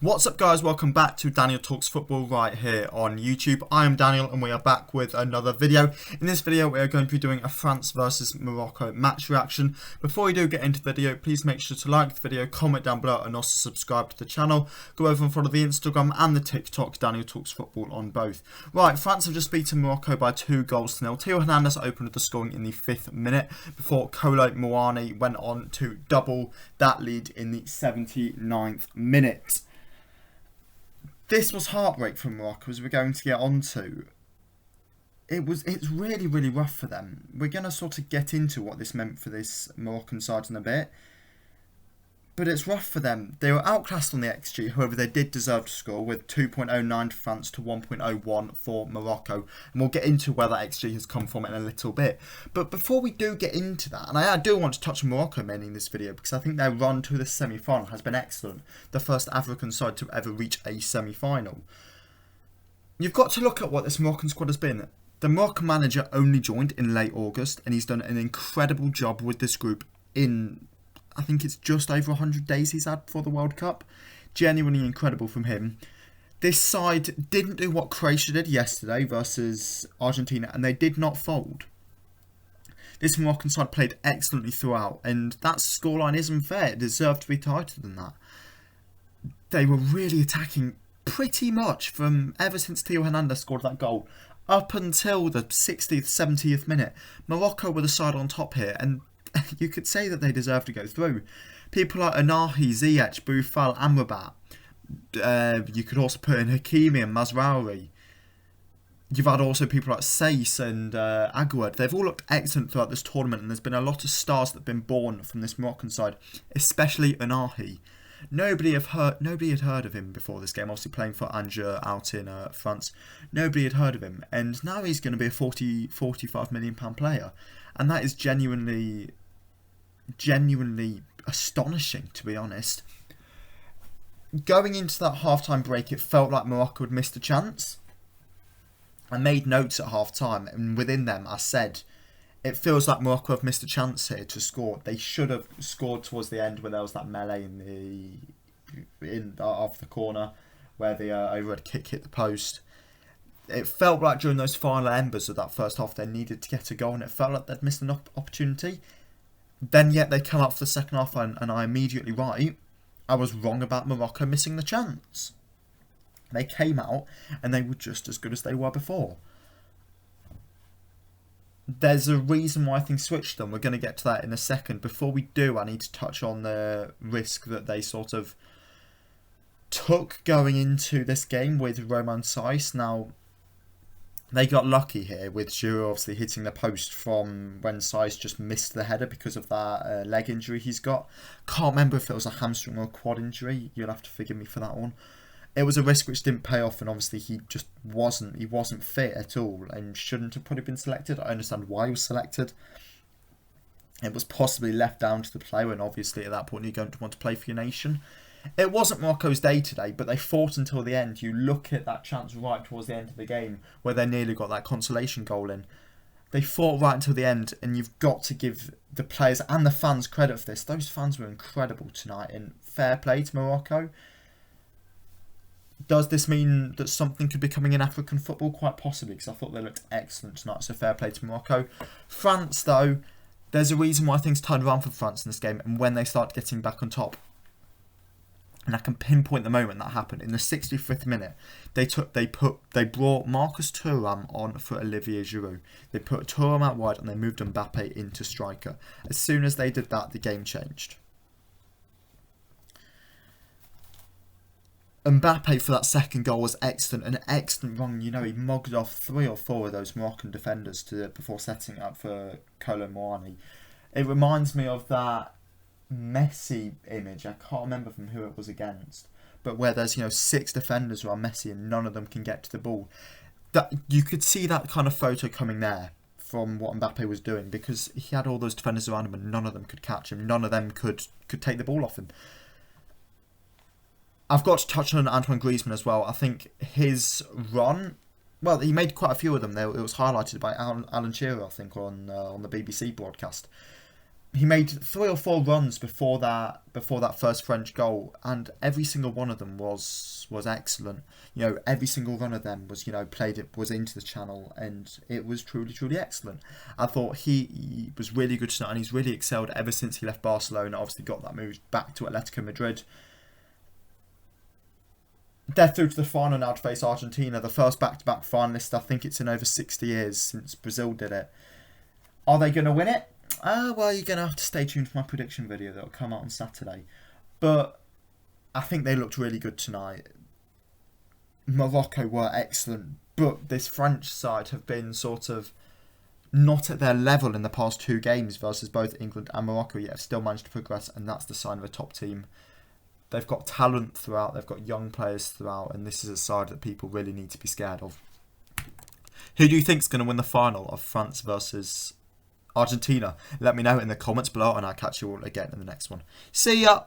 What's up guys, welcome back to Daniel Talks Football right here on YouTube. I am Daniel and we are back with another video. In this video we are going to be doing a France versus Morocco match reaction. Before we do get into the video, please make sure to like the video, comment down below and also subscribe to the channel. Go over and follow the Instagram and the TikTok, Daniel Talks Football on both. Right, France have just beaten Morocco by 2-0. Theo Hernandez opened the scoring in the 5th minute before Kolo Muani went on to double that lead in the 79th minute. This was heartbreak for Morocco, as we're going to get onto. It's really rough for them. We're going to sort of get into what this meant for this Moroccan side in a bit. But it's rough for them. They were outclassed on the XG, however they did deserve to score with 2.09 to France to 1.01 for Morocco. And we'll get into where that XG has come from in a little bit. But before we do get into that, and I do want to touch on Morocco mainly in this video, because I think their run to the semi-final has been excellent. The first African side to ever reach a semi-final. You've got to look at what this Moroccan squad has been. The Moroccan manager only joined in late August, and he's done an incredible job with this group in, I think it's just over 100 days he's had for the World Cup. Genuinely incredible from him. This side didn't do what Croatia did yesterday versus Argentina, and they did not fold. This Moroccan side played excellently throughout, and that scoreline isn't fair. It deserved to be tighter than that. They were really attacking pretty much from ever since Theo Hernandez scored that goal up until the 60th, 70th minute. Morocco were the side on top here, and you could say that they deserve to go through. People like Anahi, Ziyech, Boufal, Amrabat. You could also put in Hakimi and Mazraoui. You've had also people like Saiss and Aguerd. They've all looked excellent throughout this tournament, and there's been a lot of stars that have been born from this Moroccan side, especially Anahi. Nobody had heard of him before this game, obviously playing for Angers out in France. Nobody had heard of him, and now he's going to be a £45 million player. And that is genuinely astonishing, to be honest. Going into that half-time break, it felt like Morocco had missed a chance. I made notes at half-time, and within them I said, it feels like Morocco have missed a chance here to score. They should have scored towards the end, where there was that melee off the corner, where the overhead kick hit the post. It felt like during those final embers of that first half they needed to get a goal, and it felt like they'd missed an opportunity. Then yet they come out for the second half, and I immediately I was wrong about Morocco missing the chance. They came out and they were just as good as they were before. There's a reason why things switched them. We're going to get to that in a second. Before we do, I need to touch on the risk that they sort of took going into this game with Romain Saiss. Now, they got lucky here with Giroud obviously hitting the post from when Saiss just missed the header because of that leg injury he's got. Can't remember if it was a hamstring or a quad injury. You'll have to forgive me for that one. It was a risk which didn't pay off, and obviously he just wasn't fit at all and shouldn't have probably been selected. I understand why he was selected. It was possibly left down to the player, and obviously at that point you're going to want to play for your nation. It wasn't Morocco's day today, but they fought until the end. You look at that chance right towards the end of the game where they nearly got that consolation goal in. They fought right until the end, and you've got to give the players and the fans credit for this. Those fans were incredible tonight, and fair play to Morocco. Does this mean that something could be coming in African football? Quite possibly, because I thought they looked excellent tonight, so fair play to Morocco. France, though, there's a reason why things turned around for France in this game, and when they start getting back on top. And I can pinpoint the moment that happened. In the 65th minute, they brought Marcus Thuram on for Olivier Giroud. They put Thuram out wide and they moved Mbappe into striker. As soon as they did that, the game changed. Mbappe for that second goal was excellent, an excellent run. You know, he mugged off 3 or 4 of those Moroccan defenders before setting it up for Kolo Muani. It reminds me of that Messi image. I can't remember from who it was against, but where there's 6 defenders around Messi and none of them can get to the ball. That you could see that kind of photo coming there from what Mbappe was doing, because he had all those defenders around him and none of them could catch him. None of them could take the ball off him. I've got to touch on Antoine Griezmann as well. I think his run, well, he made quite a few of them. It was highlighted by Alan Shearer, I think, on the BBC broadcast. he made 3 or 4 runs before that first French goal, and every single one of them was excellent. You know, every single run of them was, you know, was into the channel, and it was truly excellent. I thought he was really good tonight, and he's really excelled ever since he left Barcelona. Obviously got that move back to Atletico Madrid. They're through to the final now to face Argentina, the first back-to-back finalist. I think it's in over 60 years since Brazil did it. Are they going to win it? Well, you're going to have to stay tuned for my prediction video that will come out on Saturday. But I think they looked really good tonight. Morocco were excellent, but this French side have been sort of not at their level in the past 2 games versus both England and Morocco, yet have still managed to progress, and that's the sign of a top team. They've got talent throughout, they've got young players throughout, and this is a side that people really need to be scared of. Who do you think is going to win the final of France versus Argentina? Let me know in the comments below, and I'll catch you all again in the next one. See ya!